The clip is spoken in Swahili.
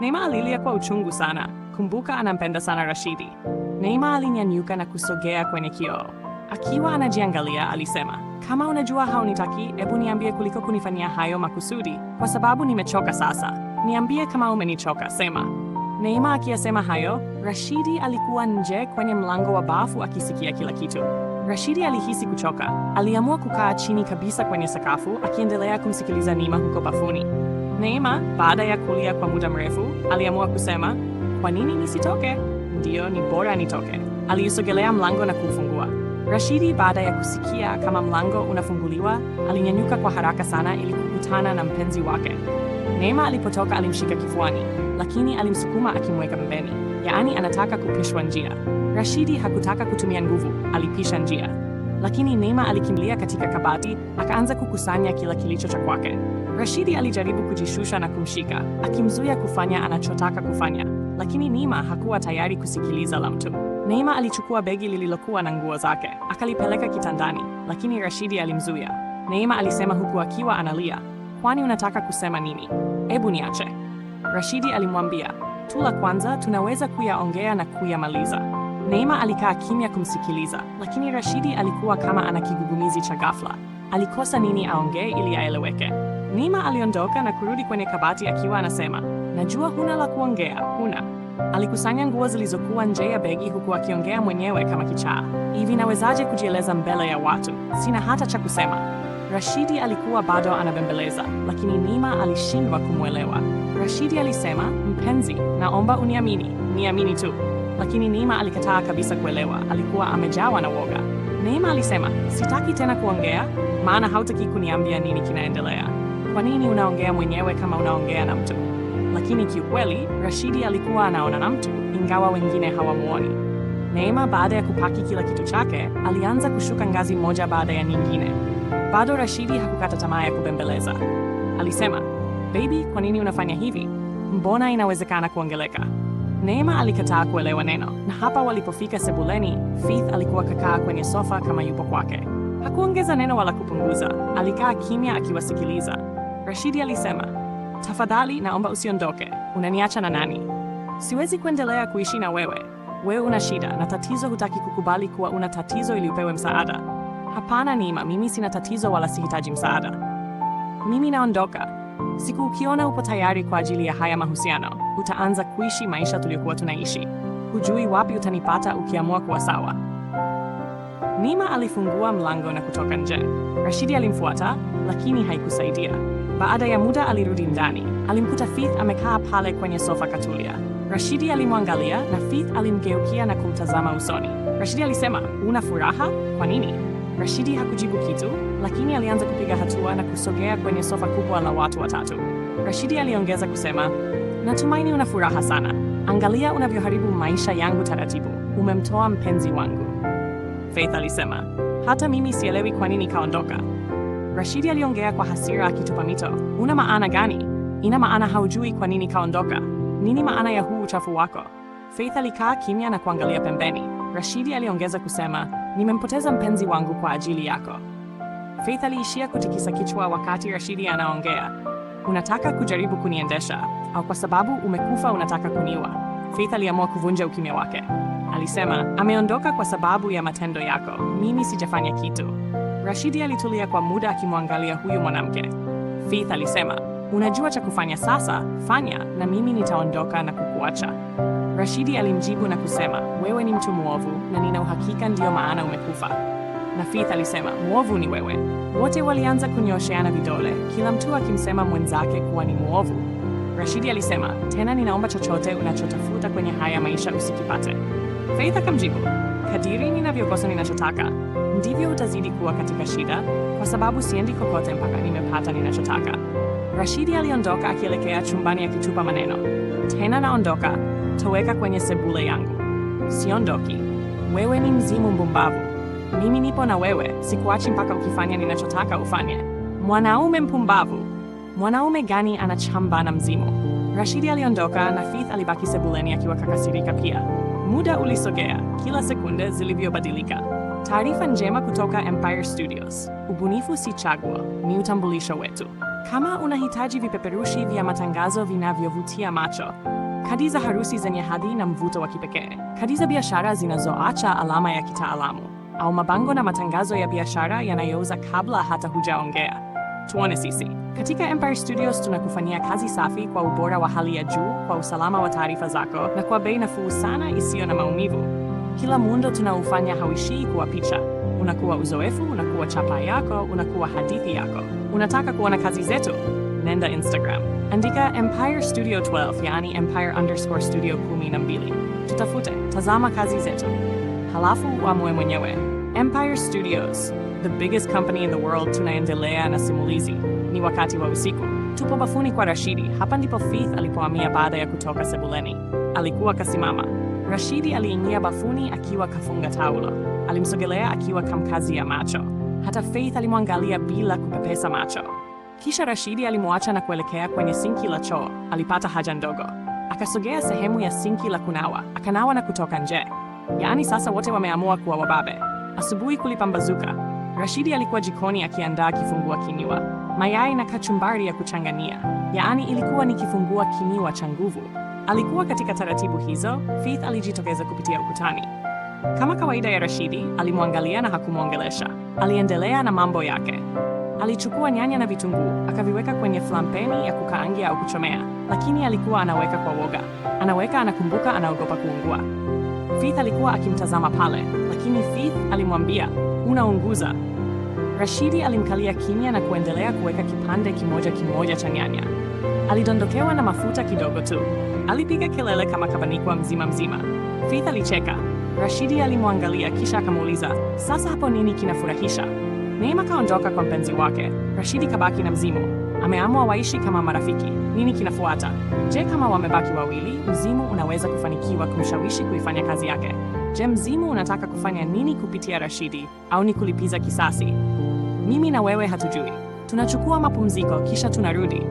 Neema alilia kwa uchungu sana. Kumbuka anampenda sana Rashidi. Neema alinyanyuka na kusogea kwenye kioo. Akiwa anajiangalia alisema, kama unajua haunitaki, hebu niambie kuliko kunifanyia hayo makusudi, kwa sababu nimechoka sasa. Niambie kama umenichoka, sema. Neema akiyasema hayo, Rashidi alikuwa nje kwenye mlango wa bafu akisikia kila kitu. Rashidi alihisi kuchoka. Aliamua kukaa chini kabisa kwenye sakafu akiendelea kumsikiliza Neema huko bafuni. Neema, baada ya kulia kwa muda mrefu, aliamua kusema, kwa nini nisitoke? Ndiyo, ni bora nitoke. Aliusogelea mlango na kufungua. Rashidi, baada ya kusikia kama mlango unafunguliwa, alinyanyuka kwa haraka sana ili kukutana na mpenzi wake. Neema alipotoka alimshika kifuani, lakini alimsukuma akimweka pembeni, yaani anataka kupishwa njia. Rashidi hakutaka kutumia nguvu, alipisha njia. Lakini Neema alikimbilia katika kabati, akaanza kukusanya kila kilicho cha kwake. Rashidi alijaribu kujishusha na kumshika, akimzuia kufanya anachotaka kufanya, lakini Neema hakuwa tayari kusikiliza la mtu. Neema alichukua begi lililokuwa na nguo zake, akalipeleka kitandani, lakini Rashidi alimzuia. Neema alisema huku akiwa analia, kwani unataka kusema nini? Ebu niache. Rashidi alimwambia, tula kwanza, tunaweza kuyaongea na kuyamaliza. Neema alikaa kimya kumsikiliza, lakini Rashidi alikuwa kama ana kigugumizi cha ghafla. Alikosa nini aongee ili aeleweke. Neema aliondoka na kurudi kwenye kabati akiwa anasema, najua huna la kuongea, huna. Alikusanya nguo zilizokuwa nje ya begi huku akiongea mwenyewe kama kichaa. Hivi nawezaje kujieleza mbele ya watu? Sina hata cha kusema. Rashidi alikuwa bado anabembeleza, lakini Neema alishindwa kumwelewa. Rashidi alisema, mpenzi, naomba uniamini, niamini tu. Lakini Neema alikataa kabisa kuelewa, alikuwa amejawa na woga. Neema alisema, sitaki tena kuongea, maana hautaki kuniambia nini kinaendelea. Kwa nini unaongea mwenyewe kama unaongea na mtu? Lakini kiukweli, Rashidi alikuwa anaona na mtu, ingawa wengine hawamuoni. Neema, baada ya kupaki kila kitu chake, alianza kushuka ngazi moja baada ya nyingine. Bado Rashidi hakukata tamaa ya kubembeleza. Alisema, baby, kwa nini unafanya hivi? Mbona inawezekana kuongeleka? Neema alikataa kuelewa neno, na hapa walipofika sebuleni, Faith alikuwa kakaa kwenye sofa kama yupo kwake. Hakuongeza neno wala kupunguza, alikaa kimya akiwasikiliza. Rashidi alisema, tafadhali naomba usiondoke, unaniacha na nani? Siwezi kuendelea kuishi na wewe. Wewe una shida na tatizo, hutaki kukubali kuwa una tatizo ili upewe msaada. Hapana Neema, mimi sina tatizo wala sihitaji msaada. Mimi naondoka. Siku ukiona upo tayari kwa ajili ya haya mahusiano, utaanza kuishi maisha tuliyokuwa tunaishi. Hujui wapi utanipata ukiamua kuwa sawa. Neema alifungua mlango na kutoka nje. Rashidi alimfuata, lakini haikusaidia. Baada ya muda alirudi ndani. Alimkuta Faith amekaa pale kwenye sofa katulia. Rashidi alimwangalia na Faith alimgeukia na kumtazama usoni. Rashidi alisema, una furaha? Kwa nini? Rashidi hakujibu kitu, lakini alianza kupiga hatua na kusogea kwenye sofa kubwa la watu watatu. Rashidi aliongeza kusema, natumaini una furaha sana. Angalia unavyoharibu maisha yangu taratibu. Umemtoa mpenzi wangu. Faith alisema, hata mimi sielewi kwa nini kaondoka. Rashidi aliongea kwa hasira akitupa mito. Una maana gani? Ina maana haujui kwa nini kaondoka. Nini maana ya huu uchafu wako? Faith alikaa kimya na kuangalia pembeni. Rashidi aliongeza kusema, nimempoteza mpenzi wangu kwa ajili yako. Faith aliishia kutikisa kichwa wakati Rashidi anaongea. Unataka kujaribu kuniendesha, au kwa sababu umekufa unataka kuniua? Faith aliamua kuvunja ukimya wake. Alisema, ameondoka kwa sababu ya matendo yako. Mimi sijafanya kitu. Rashidi alitulia kwa muda akimwangalia huyu mwanamke. Faith alisema, unajua cha kufanya sasa, fanya na mimi nitaondoka na kukuacha. Rashidi alimjibu na kusema, wewe ni mtu mwovu na nina uhakika ndiyo maana umekufa. Na Faith alisema, mwovu ni wewe. Wote walianza kunyosheana vidole, kila mtu akimsema mwenzake kuwa ni mwovu. Rashidi alisema, tena ninaomba chochote unachotafuta kwenye haya maisha usikipate. Faith akamjibu, kadiri ninavyokosa ninachotaka, ndivyo utazidi kuwa katika shida, kwa sababu siendi kokote mpaka nimepata ninachotaka. Rashidi aliondoka akielekea chumbani akitupa maneno. Tena naondoka, toweka kwenye sebule yangu. Siondoki. Wewe ni mzimu mbumbavu. Mimi nipo na wewe, sikuachi mpaka ukifanya ninachotaka ufanye. Mwanaume mpumbavu. Mwanaume gani anachamba na mzimu? Rashidi aliondoka na Faith alibaki sebuleni akiwa kakasirika pia. Muda ulisogea, kila sekunde zilivyobadilika. Taarifa njema kutoka Empire Studios. Ubunifu si chaguo, ni utambulisho wetu. Kama unahitaji vipeperushi vya matangazo vinavyovutia macho, kadi za harusi zenye hadhi na mvuto wa kipekee, kadi za biashara zinazoacha alama ya kitaalamu, au mabango na matangazo ya biashara yanayouza kabla hata hujaongea. Tuone sisi. Katika Empire Studios tunakufanyia kazi safi kwa ubora wa hali ya juu, kwa usalama wa taarifa zako na kwa bei nafuu sana isiyo na maumivu. Kila muundo tunaufanya hauishii kuwa picha. Unakuwa uzoefu, unakuwa chapa yako, unakuwa hadithi yako. Unataka kuona kazi zetu? Nenda Instagram. Andika Empire Studio 12, yaani Empire_Studio 12. Tutafute, tazama kazi zetu. Halafu uamue mwenyewe. Empire Studios, the biggest company in the world. Tunaendelea na simulizi. Ni wakati wa usiku. Tupo bafuni kwa Rashidi. Hapa ndipo Faith alipohamia baada ya kutoka sebuleni. Alikuwa kasimama. Rashidi aliingia bafuni akiwa kafunga taulo. Alimsogelea akiwa kamkazia macho. Hata Faith alimwangalia bila kupepesa macho. Kisha Rashidi alimwacha na kuelekea kwenye sinki la choo. Alipata haja ndogo. Akasogea sehemu ya sinki la kunawa. Akanawa na kutoka nje. Yaani sasa wote wameamua kuwa wababe. Asubuhi kulipambazuka. Rashidi alikuwa jikoni akiandaa kifungua kinywa. Mayai na kachumbari ya kuchangania. Yaani ilikuwa ni kifungua kinywa cha nguvu. Alikuwa katika taratibu hizo, Faith alijitokeza kupitia ukutani. Kama kawaida ya Rashidi, alimwangalia na hakumwongelesha. Aliendelea na mambo yake. Alichukua nyanya na vitunguu, akaviweka kwenye flampeni ya kukaangia au kuchomea, lakini alikuwa anaweka kwa woga. Anaweka, anakumbuka, anaogopa kuungua. Faith alikuwa akimtazama pale, lakini Faith alimwambia, unaunguza. Rashidi alimkalia kimya na kuendelea kuweka kipande kimoja cha nyanya. Alidondokewa na mafuta kidogo tu. Alipiga kelele kama kabanikwa mzima. Faith alicheka. Rashidi alimwangalia kisha akamuuliza, sasa hapo nini kinafurahisha? Neema kaondoka kwa mpenzi wake. Rashidi kabaki na mzimu. Ameamua waishi kama marafiki. Nini kinafuata? Je, kama wamebaki wawili, mzimu unaweza kufanikiwa kumshawishi kuifanya kazi yake? Je, mzimu unataka kufanya nini kupitia Rashidi, au ni kulipiza kisasi? Mimi na wewe hatujui. Tunachukua mapumziko kisha tunarudi.